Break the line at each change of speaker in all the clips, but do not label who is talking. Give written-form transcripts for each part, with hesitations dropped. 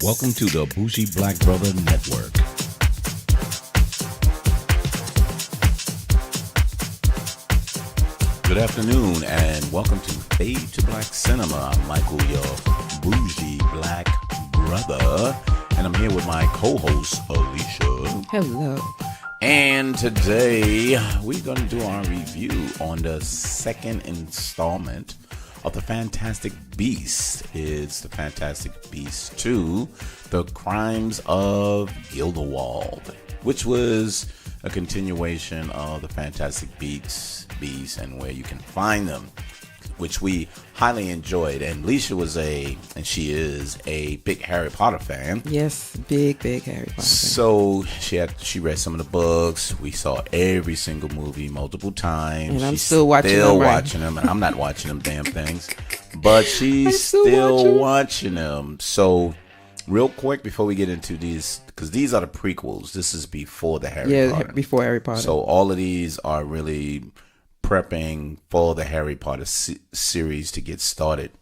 Welcome to the Bougie Black Brother Network. Good afternoon and welcome to Fade to Black Cinema. I'm Michael, your Bougie Black Brother, and I'm here with my co-host, Alicia.
Hello.
And today we're going to do our review on the second installment of The Fantastic Beasts. It's The Fantastic Beasts 2, The Crimes of Grindelwald, which was a continuation of The Fantastic Beasts and Where You Can Find Them, which we highly enjoyed. And Leisha she is a big Harry Potter fan.
Yes, big Harry Potter fan.
So she read some of the books. We saw every single movie multiple times.
And I'm
she's
still watching
them, and I'm not watching them damn things. But she's still watching them. So real quick before we get into these, because these are the prequels. This is before the Harry Potter.
Before Harry Potter.
So all of these are really prepping for the Harry Potter series to get started.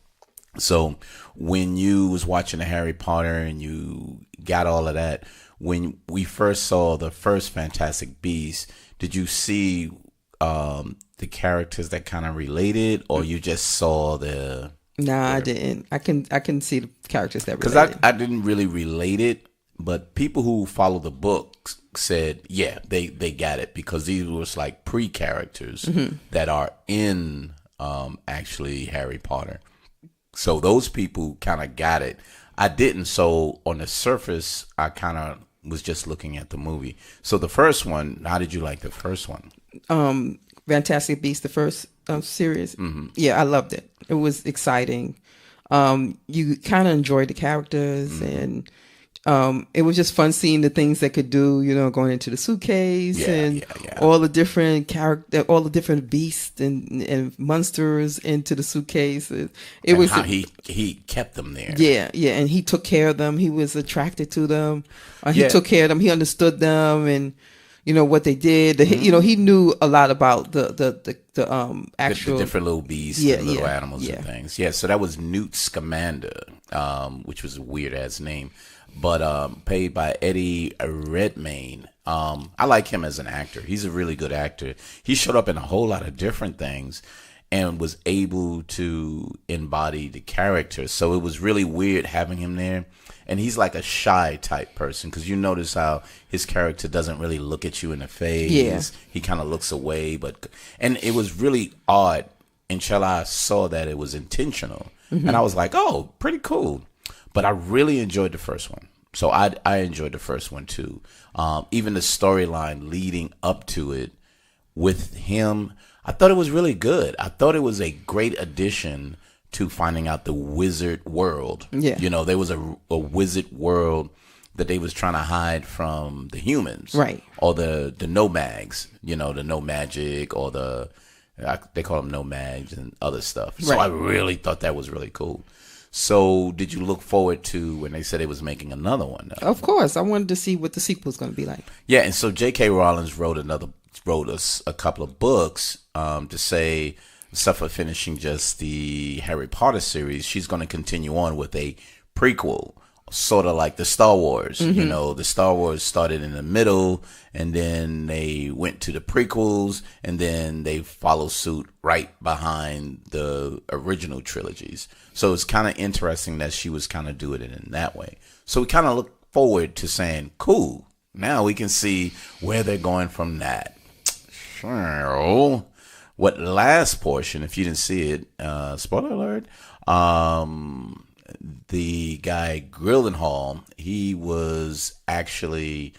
So when you was watching the Harry Potter and you got all of that, when we first saw the first Fantastic Beasts, did you see the characters that kind of related, or you just saw the?
Nah, I didn't. I can see the characters that
related. Because I didn't really relate it, but people who follow the books said, yeah, they got it, because these was like pre-characters that are in actually Harry Potter. So those people kind of got it. I didn't. So on the surface, I kind of was just looking at the movie. So the first one, how did you like the first one?
Fantastic Beasts, the first series. Yeah, I loved it. It was exciting. You kind of enjoyed the characters, and it was just fun seeing the things they could do, going into the suitcase all the different all the different beasts and monsters into the suitcase. It was
how he kept them there.
Yeah, and he took care of them. He was attracted to them. He took care of them. He understood them, and what they did. He knew a lot about the actual
the different little beasts and little animals and things. Yeah, so that was Newt Scamander, which was a weird ass name. But played by Eddie Redmayne. I like him as an actor. He's a really good actor. He showed up in a whole lot of different things and was able to embody the character. So it was really weird having him there. And he's like a shy type person, because you notice how his character doesn't really look at you in the face. Yeah. He kind of looks away. And it was really odd until I saw that it was intentional. And I was like, oh, pretty cool. But I really enjoyed the first one. So I enjoyed the first one too. Even the storyline leading up to it with him, I thought it was really good. I thought it was a great addition to finding out the wizard world. Yeah. There was a wizard world that they was trying to hide from the humans. Right. Or the nomads, the no magic, or they call them nomads and other stuff. So I really thought that was really cool. So did you look forward to when they said they was making another one?
Of course. I wanted to see what the sequel was going to be like.
Yeah, and so JK Rowling wrote us a couple of books to say, except for finishing just the Harry Potter series, she's going to continue on with a prequel, sort of like the Star Wars. The Star Wars started in the middle, and then they went to the prequels, and then they follow suit right behind the original trilogies. So it's kind of interesting that she was kind of doing it in that way. So we kind of look forward to saying, cool, now we can see where they're going from that. Sure. What last portion, if you didn't see it, spoiler alert, the guy Grindelwald, he was actually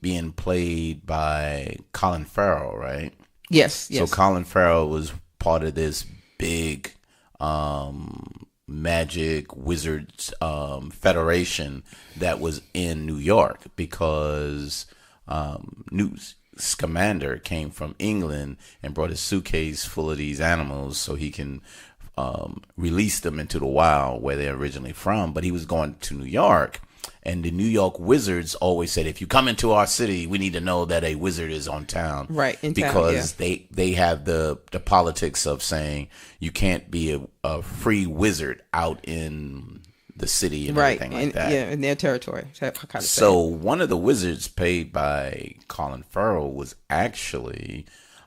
being played by Colin Farrell, right?
Yes.
So Colin Farrell was part of this big magic wizards federation that was in New York, because Newt Scamander came from England and brought a suitcase full of these animals so he can release them into the wild where they're originally from. But he was going to New York, and the New York wizards always said, if you come into our city, we need to know that a wizard is on town.
Right, in
because
town, yeah.
they have the politics of saying you can't be a free wizard out in the city and everything like that.
Yeah, in their territory.
So one of the wizards played by Colin Farrell was actually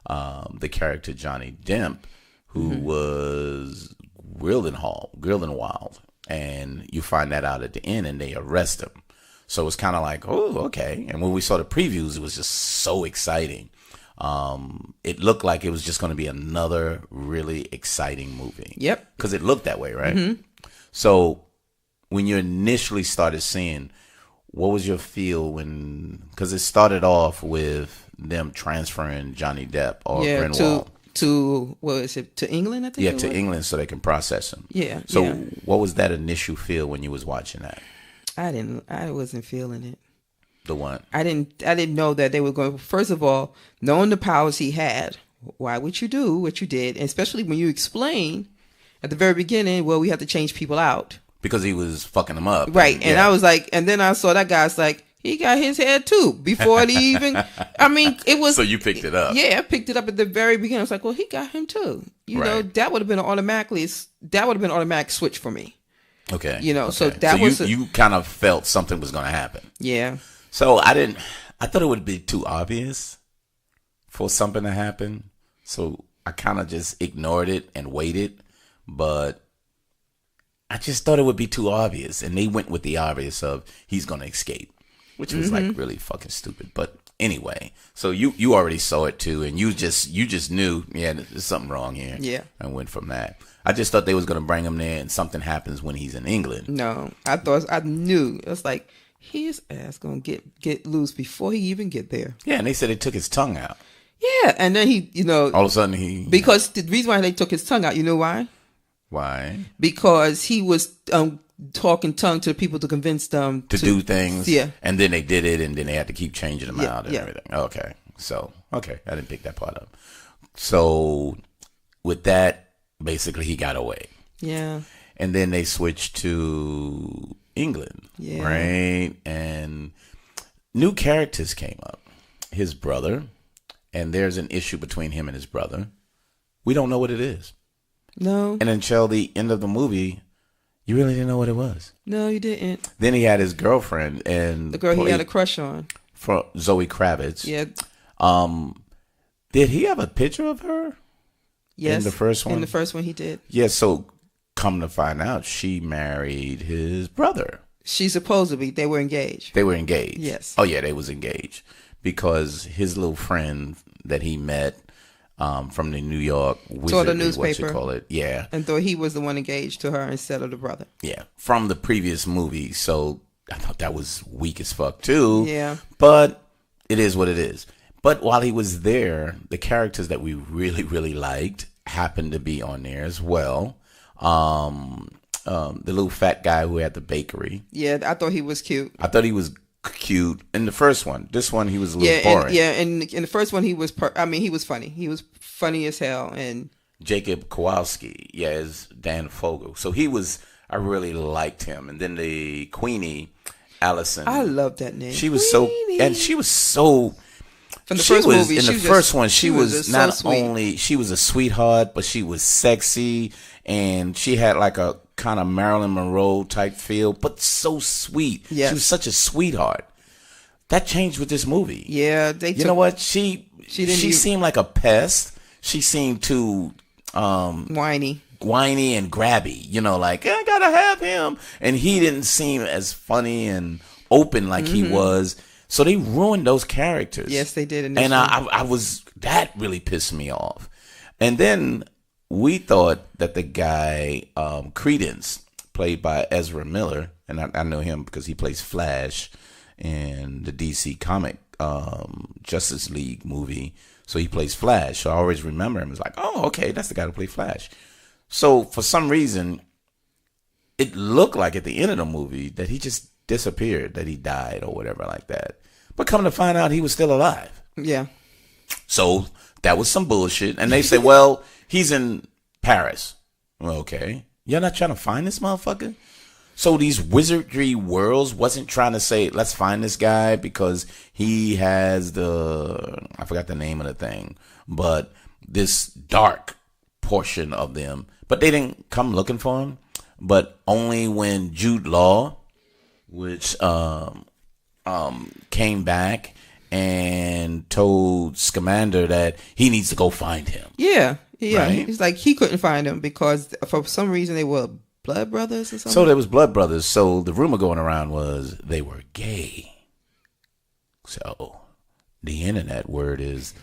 the character Johnny Depp, who was Grindelwald, and you find that out at the end, and they arrest him. So it's kind of like, oh, okay. And when we saw the previews, it was just so exciting. It looked like it was just going to be another really exciting movie.
Yep.
Because it looked that way, right? So when you initially started seeing, what was your feel when, because it started off with them transferring Johnny Depp or Grindelwald
to what is it, to England, I think?
Yeah, to England so they can process him.
Yeah.
So what was that initial feel when you was watching that?
I wasn't feeling it.
The one?
I didn't know that they were going, first of all, knowing the powers he had, why would you do what you did? And especially when you explain at the very beginning, well, we have to change people out.
Because he was fucking them up.
Right. And I was like, and then I saw that guy's like, he got his head too before he even, I mean, it was.
So you picked it up.
Yeah, I picked it up at the very beginning. I was like, well, he got him too. You know, that would have been an automatic switch for me.
Okay.
You know,
okay.
so that was.
You kind of felt something was going to happen.
Yeah.
So I thought it would be too obvious for something to happen. So I kind of just ignored it and waited. But I just thought it would be too obvious. And they went with the obvious of he's going to escape, which was like really fucking stupid. But anyway, so you already saw it too. And you just knew, yeah, there's something wrong here.
Yeah.
And went from that. I just thought they was going to bring him there and something happens when he's in England.
No, I knew. It was like, his ass going to get loose before he even get there.
Yeah, and they said they took his tongue out.
Yeah, and then he, you know.
All of a sudden
because the reason why they took his tongue out, you know why?
Why?
Because he was talking tongue to people to convince them
to do things.
Yeah.
And then they did it, and then they had to keep changing them out and
yeah.
everything. Okay. So, I didn't pick that part up. So, with that, basically he got away.
Yeah.
And then they switched to England.
Yeah.
Right? And new characters came up. His brother, and there's an issue between him and his brother. We don't know what it is.
No.
And until the end of the movie, you really didn't know what it was.
No, you didn't.
Then he had his girlfriend, and
the girl he had a crush on,
for Zoe Kravitz.
Yeah.
Did he have a picture of her?
Yes.
In the first one?
In the first one he did.
Yeah, so come to find out, she married his brother.
They were engaged.
They were engaged.
Yes.
Oh, yeah, they was engaged. Because his little friend that he met from the New York Wizard,
saw the newspaper,
what you call it. Yeah.
And thought he was the one engaged to her instead of the brother.
Yeah. From the previous movie. So I thought that was weak as fuck too.
Yeah.
But it is what it is. But while he was there, the characters that we really, really liked happened to be on there as well. The little fat guy who had the bakery.
Yeah, I thought he was cute.
I thought he was cute in the first one. This one, he was a little boring.
In the first one, he was he was funny. He was funny as hell. And
Jacob Kowalski, is Dan Fogel. So I really liked him. And then the Queenie, Allison.
I love that name.
She was so...
From the first movie,
in the first one, she was not only, she was a sweetheart, but she was sexy, and she had like a kind of Marilyn Monroe type feel, but so sweet. Yes. She was such a sweetheart. That changed with this movie.
Yeah,
you know what? She seemed like a pest. She seemed too
whiny
and grabby. You know, like, I gotta have him, and he didn't seem as funny and open like he was. So they ruined those characters.
Yes, they did.
And that really pissed me off. And then we thought that the guy, Credence, played by Ezra Miller, and I know him because he plays Flash in the DC comic Justice League movie. So he plays Flash. So I always remember him. It's like, oh, okay, that's the guy who played Flash. So for some reason, it looked like at the end of the movie that he just disappeared, that he died or whatever like that. But come to find out, he was still alive.
Yeah.
So that was some bullshit. And they say, well, he's in Paris. Well, okay. You're not trying to find this motherfucker? So these wizardry worlds wasn't trying to say, let's find this guy because he has I forgot the name of the thing, but this dark portion of them. But they didn't come looking for him. but only when Jude Law, which came back and told Scamander that he needs to go find him.
Yeah.
Right?
He's like, he couldn't find him because for some reason they were blood brothers or something.
So there was blood brothers. So the rumor going around was they were gay. So the internet word is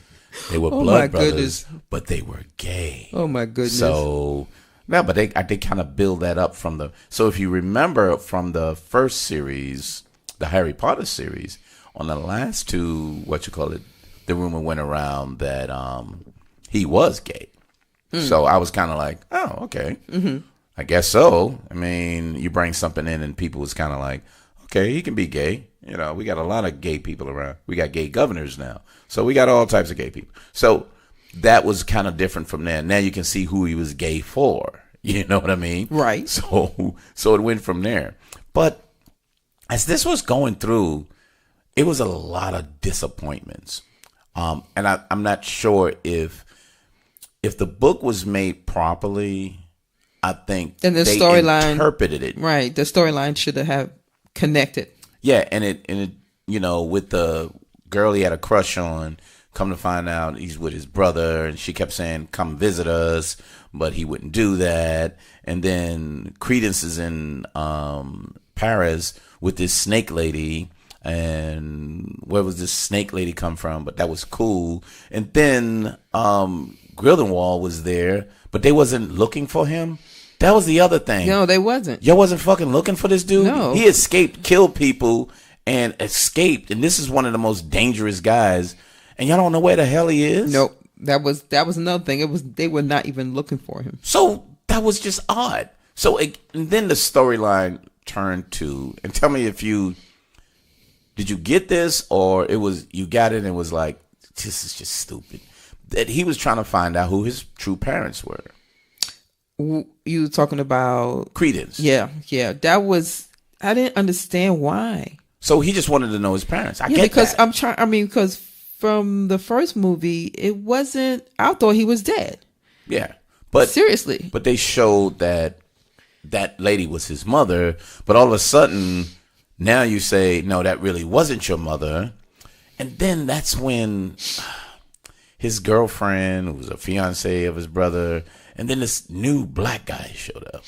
they were blood brothers, but they were gay.
Oh my goodness.
So no, but they kind of build that up from the. So if you remember from the first series, the Harry Potter series, on the last two, the rumor went around that he was gay. So I was kind of like, oh, okay. Mm-hmm. I guess so. I mean, you bring something in and people was kind of like, okay, he can be gay. You know, we got a lot of gay people around. We got gay governors now. So we got all types of gay people. So that was kind of different from there. Now you can see who he was gay for. You know what I mean?
Right.
So it went from there. But as this was going through, it was a lot of disappointments. And I'm not sure if the book was made properly, I think
and the
they
storyline
interpreted it.
Right. The storyline should have connected.
Yeah, and it with the girl he had a crush on, come to find out he's with his brother, and she kept saying, come visit us, but he wouldn't do that. And then Credence is in Paris with this snake lady, and where was this snake lady come from? But that was cool. And then Grindelwald was there, but they wasn't looking for him. That was the other thing.
No, they wasn't.
Y'all wasn't fucking looking for this dude?
No.
He escaped, killed people, and escaped. And this is one of the most dangerous guys. And y'all don't know where the hell he is?
Nope. That was another thing. They were not even looking for him.
So that was just odd. So and then the storyline turned to, and tell me if did you get this, or you got it and it was like, this is just stupid. That he was trying to find out who his true parents were.
You were talking about
Credence.
Yeah. That was, I didn't understand why.
So he just wanted to know his parents. I get
because
that.
Because from the first movie, it wasn't, I thought he was dead.
Yeah. But
seriously.
But they showed that lady was his mother, but all of a sudden now you say, no, that really wasn't your mother. And then that's when his girlfriend, who was a fiance of his brother, and then this new black guy showed up.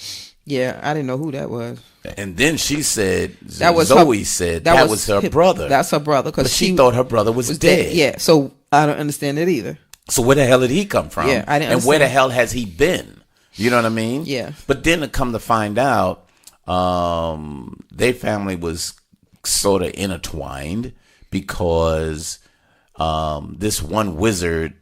Yeah, I didn't know who that was.
And then she said,
Zoe
said that was her brother.
That's her brother.
But she thought her brother was dead.
Yeah, so I don't understand it either.
So where the hell did he come from?
Yeah, I didn't understand.
And where the hell has he been? You know what I mean?
Yeah.
But then to come to find out, their family was sort of intertwined because this one wizard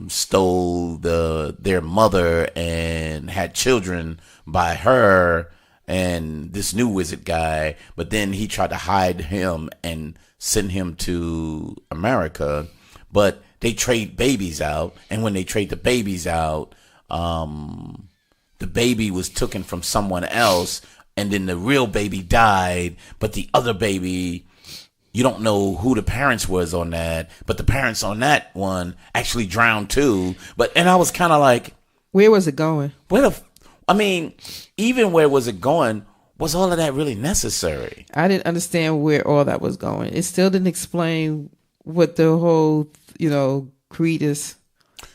stole their mother and had children by her and this new wizard guy, but then he tried to hide him and send him to America, but they trade babies out, and when they trade the babies out, the baby was taken from someone else, and then the real baby died, but the other baby, you don't know who the parents was on that, but the parents on that one actually drowned too. And I was kind of like,
where was it going?
Even where was it going? Was all of that really necessary?
I didn't understand where all that was going. It still didn't explain what the whole, creed is.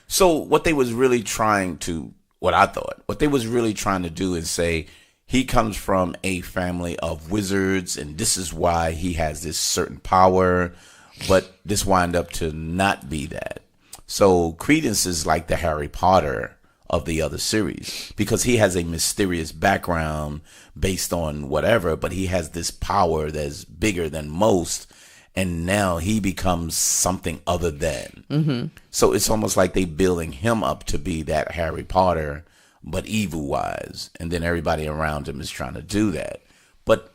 So what they was really trying to, what they was really trying to do is say, he comes from a family of wizards, and this is why he has this certain power, but this wind up to not be that. So Credence is like the Harry Potter of the other series because he has a mysterious background based on whatever, but he has this power that's bigger than most, and now he becomes something other than. Mm-hmm. So it's almost like they building him up to be that Harry Potter, but evil wise, and then everybody around him is trying to do that. But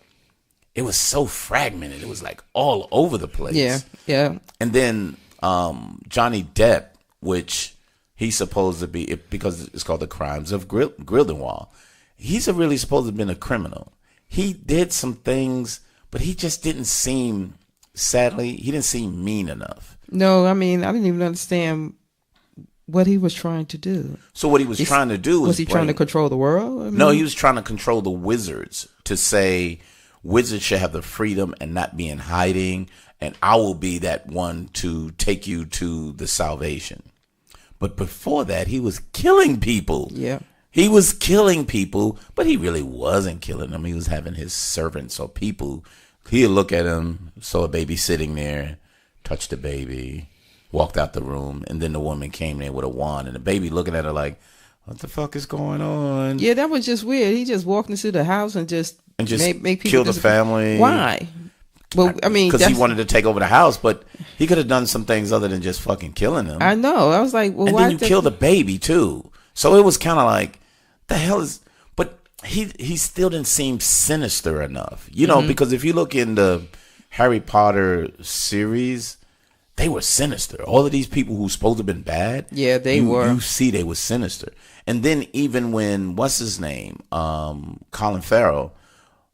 it was so fragmented. It was like all over the place.
Yeah.
And then Johnny Depp, which he's supposed to be, because it's called The Crimes of Grindelwald, he's really supposed to have been a criminal. He did some things, but he just didn't seem, sadly, he didn't seem mean enough.
No, I didn't even understand what he was trying to do.
So what he was trying to do
was he trying to control the world? I mean,
no, he was trying to control the wizards, to say wizards should have the freedom and not be in hiding, and I will be that one to take you to the salvation. But before that, he was killing people.
Yeah.
He was killing people, but he really wasn't killing them. He was having his servants or people. He'd look at him, saw a baby sitting there, touched the baby, walked out the room, and then the woman came there with a wand, and the baby looking at her like, what the fuck is going on?
Yeah, that was just weird. He just walked into the house and just make people
kill the family.
Why? Well, I mean,
because he wanted to take over the house, but he could have done some things other than just fucking killing them.
I know. I was like, well,
and
why?
And then you kill the baby too. So it was kind of like, the hell is? But he still didn't seem sinister enough, you know, because if you look in the Harry Potter series, they were sinister. All of these people who supposed to have been bad,
yeah, they were.
You see, they were sinister. And then even when what's his name, Colin Farrell,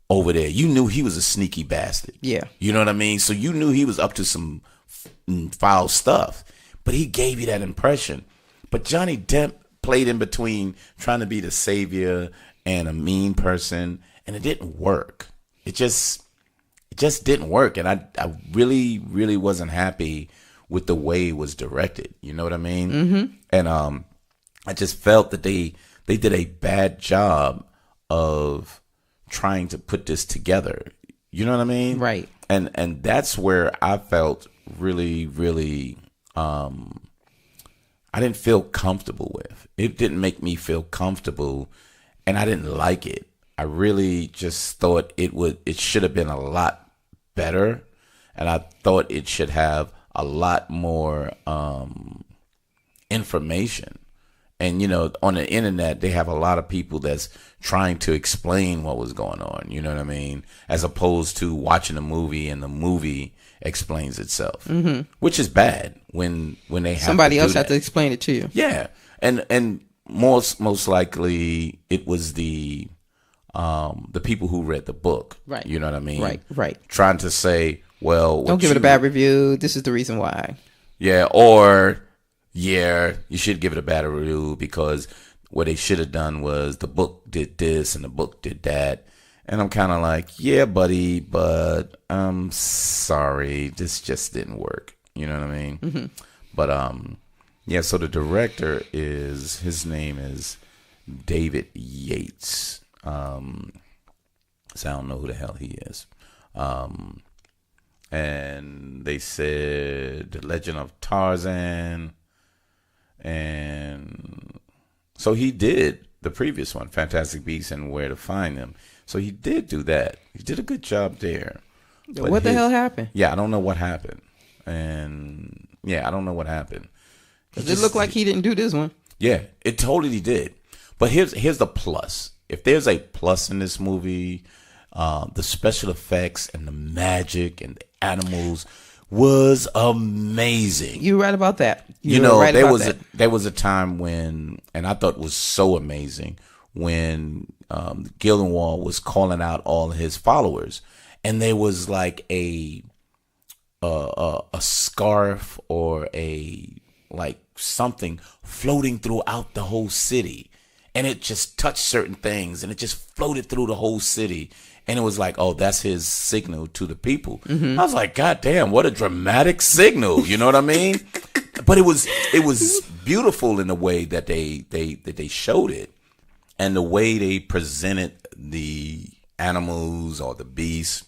over there, you knew he was a sneaky bastard.
Yeah,
you know what I mean. So you knew he was up to some foul stuff, but he gave you that impression. But Johnny Depp played in between trying to be the savior and a mean person, and it didn't work. It just didn't work, and I really, really wasn't happy with the way it was directed. You know what I mean?
Mm-hmm.
And I just felt that they did a bad job of trying to put this together. You know what I mean?
Right.
And that's where I felt really, really I didn't feel comfortable with. It didn't make me feel comfortable, and I didn't like it. I really just thought it should have been a lot better, and I thought it should have a lot more information. And, you know, on the internet, they have a lot of people that's trying to explain what was going on, you know what I mean? As opposed to watching a movie and the movie explains itself, which is bad when they have
somebody else
that.
have to explain it to you.
Yeah. And most likely it was the people who read the book.
Right.
You know what I mean?
Right.
Trying to say, well,
don't give it a bad review. This is the reason why.
Yeah. Or, yeah, you should give it a bad review because what they should have done was the book did this and the book did that. And I'm kind of like, yeah, buddy, but I'm sorry. This just didn't work. You know what I mean?
Mm-hmm.
But, yeah, so the director his name is David Yates. So I don't know who the hell he is. And they said The Legend of Tarzan. And so he did the previous one, Fantastic Beasts and Where to Find Them. So he did do that. He did a good job there.
What the hell happened?
Yeah, I don't know what happened. And yeah, I don't know what happened.
Does it look like he didn't do this one?
Yeah, it totally did. But here's the plus. If there's a plus in this movie, the special effects and the magic and the animals was amazing.
You're right about that.
There was a time when, and I thought it was so amazing, when Grindelwald was calling out all his followers, and there was like a scarf or something floating throughout the whole city, and it just touched certain things, and it just floated through the whole city. And it was like, oh, that's his signal to the people. Mm-hmm. I was like, God damn, what a dramatic signal. You know what I mean? But it was beautiful in the way that they showed it, and the way they presented the animals or the beasts.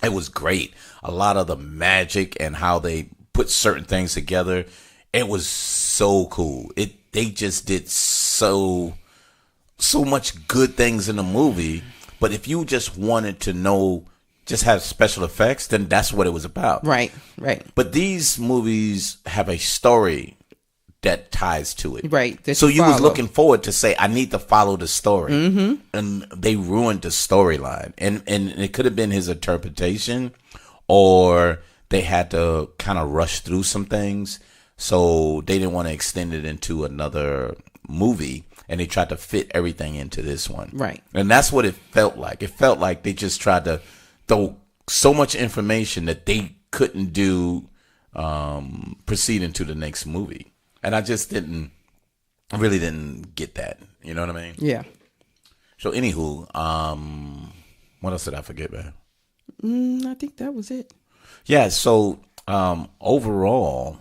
It was great. A lot of the magic and how they put certain things together. It was so cool. They just did so much good things in the movie. But if you just wanted to know, just have special effects, then that's what it was about.
Right.
But these movies have a story that ties to it.
Right.
So you was looking forward to say, I need to follow the story.
Mm-hmm.
And they ruined the storyline. And it could have been his interpretation, or they had to kind of rush through some things. So they didn't want to extend it into another movie. And they tried to fit everything into this one.
Right.
And that's what it felt like. It felt like they just tried to throw so much information that they couldn't do proceed into the next movie. And I just really didn't get that. You know what I mean?
Yeah.
So anywho, what else did I forget, man?
I think that was it.
Yeah. So overall,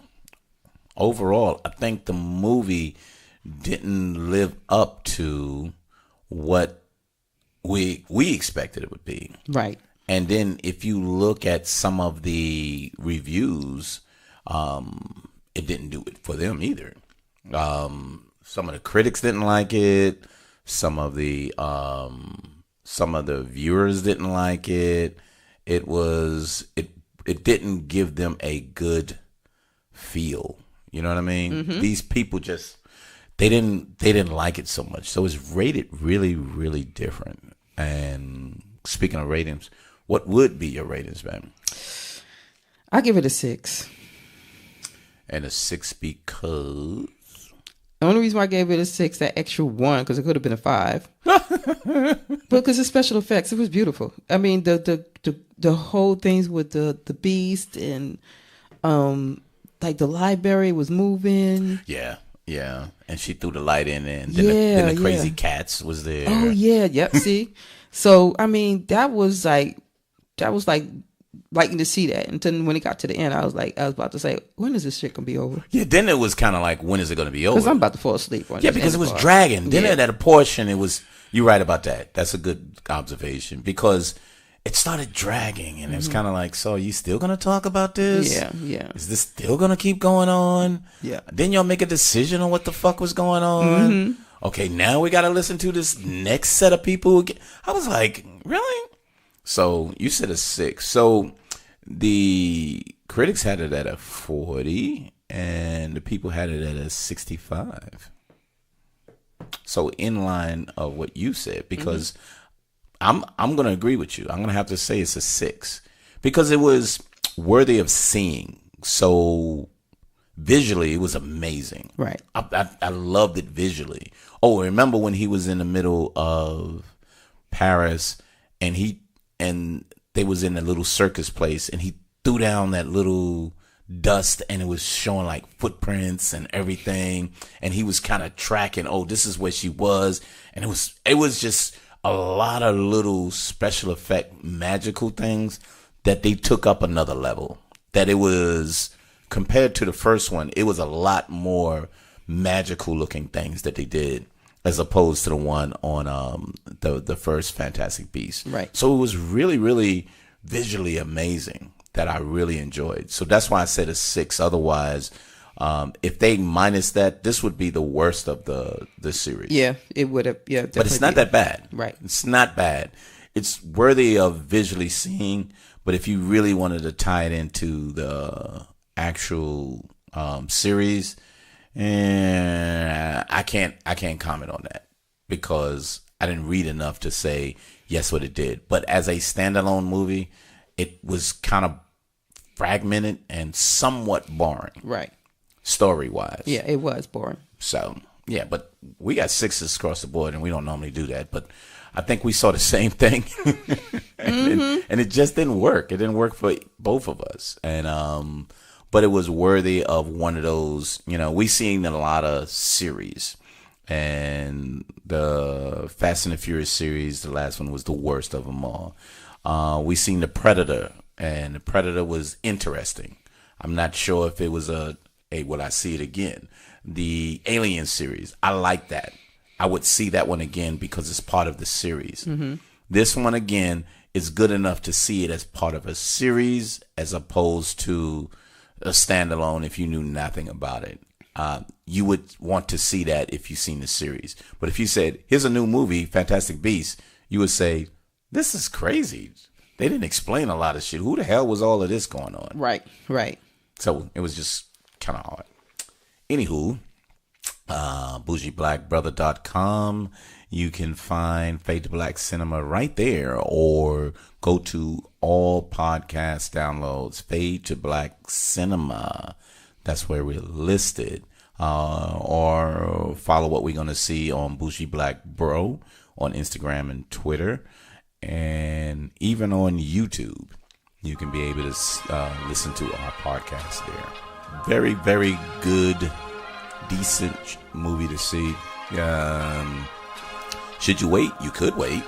I think the movie didn't live up to what we expected it would be.
Right.
And then if you look at some of the reviews, it didn't do it for them either. Some of the critics didn't like it. Some of the viewers didn't like it. It didn't give them a good feel. You know what I mean? Mm-hmm. These people just they didn't like it so much. So it's rated really, really different. And speaking of ratings, what would be your ratings, man?
I give it a 6.
And a 6 because
the only reason why I gave it a 6, that extra 1, because it could have been a 5. Because the special effects, it was beautiful. I mean, the whole things with the beast and like the library was moving.
Yeah. And she threw the light in and then the crazy cats was there.
Oh yeah, yep. See? So I mean, that was like liking to see that. And then when it got to the end, I was about to say, when is this shit gonna be over?
Yeah, then it was kind of like, when is it gonna be over?
Because I'm about to fall asleep.
Yeah, because it was dragging. Then at a portion, it was. You're right about that. That's a good observation because it started dragging, and it's kind of like, so are you still gonna talk about this?
Yeah.
Is this still gonna keep going on?
Yeah.
Then y'all make a decision on what the fuck was going on. Mm-hmm. Okay, now we gotta listen to this next set of people. I was like, really? So you said a 6. So the critics had it at a 40, and the people had it at a 65. So in line of what you said, because I'm going to agree with you. I'm going to have to say it's a 6 because it was worthy of seeing. So visually, it was amazing.
Right.
I loved it visually. Oh, remember when he was in the middle of Paris and they was in a little circus place and he threw down that little dust and it was showing like footprints and everything, and he was kind of tracking, oh, this is where she was, and it was just a lot of little special effect magical things that they took up another level. That it was, compared to the first one, it was a lot more magical looking things that they did as opposed to the one on the first Fantastic Beasts.
Right.
So it was really, really visually amazing that I really enjoyed. So that's why I said a 6. Otherwise, if they minus that, this would be the worst of the series.
Yeah, it would have. Yeah,
but it's not that bad.
Right.
It's not bad. It's worthy of visually seeing. But if you really wanted to tie it into the actual series, I can't comment on that because I didn't read enough to say yes what it did. But as a standalone movie, it was kind of fragmented and somewhat boring.
Right.
Story-wise.
Yeah, it was boring.
So, yeah, but we got 6s across the board, and we don't normally do that. But I think we saw the same thing. and it just didn't work. It didn't work for both of us. And but it was worthy of one of those, we seen a lot of series. And the Fast and the Furious series, the last one was the worst of them all. We seen the Predator, and the Predator was interesting. I'm not sure if it was will I see it again? The Alien series, I like that. I would see that one again because it's part of the series. Mm-hmm. This one again is good enough to see it as part of a series as opposed to a standalone if you knew nothing about it. You would want to see that if you've seen the series. But if you said, here's a new movie, Fantastic Beasts, you would say, this is crazy. They didn't explain a lot of shit. Who the hell was all of this going on?
Right.
So it was just kind of hard. Anywho, bougieblackbrother.com. You can find Fade to Black Cinema right there, or go to all podcast downloads, Fade to Black Cinema. That's where we're listed. Or follow what we're going to see on Bougie Black Bro on Instagram and Twitter. And even on YouTube, you can be able to listen to our podcast there. Very, very good decent movie to see. Should you wait? You could wait.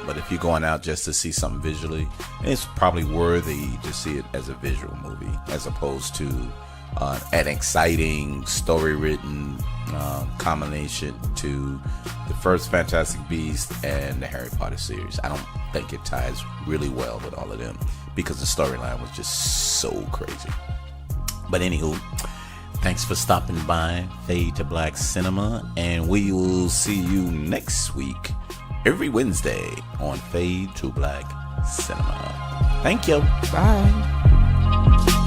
But if you're going out just to see something visually, it's probably worthy to see it as a visual movie as opposed to an exciting story-written combination to the first Fantastic Beasts and the Harry Potter series. I don't think it ties really well with all of them because the storyline was just so crazy. But anywho, thanks for stopping by Fade to Black Cinema, and we will see you next week, every Wednesday on Fade to Black Cinema. Thank you.
Bye.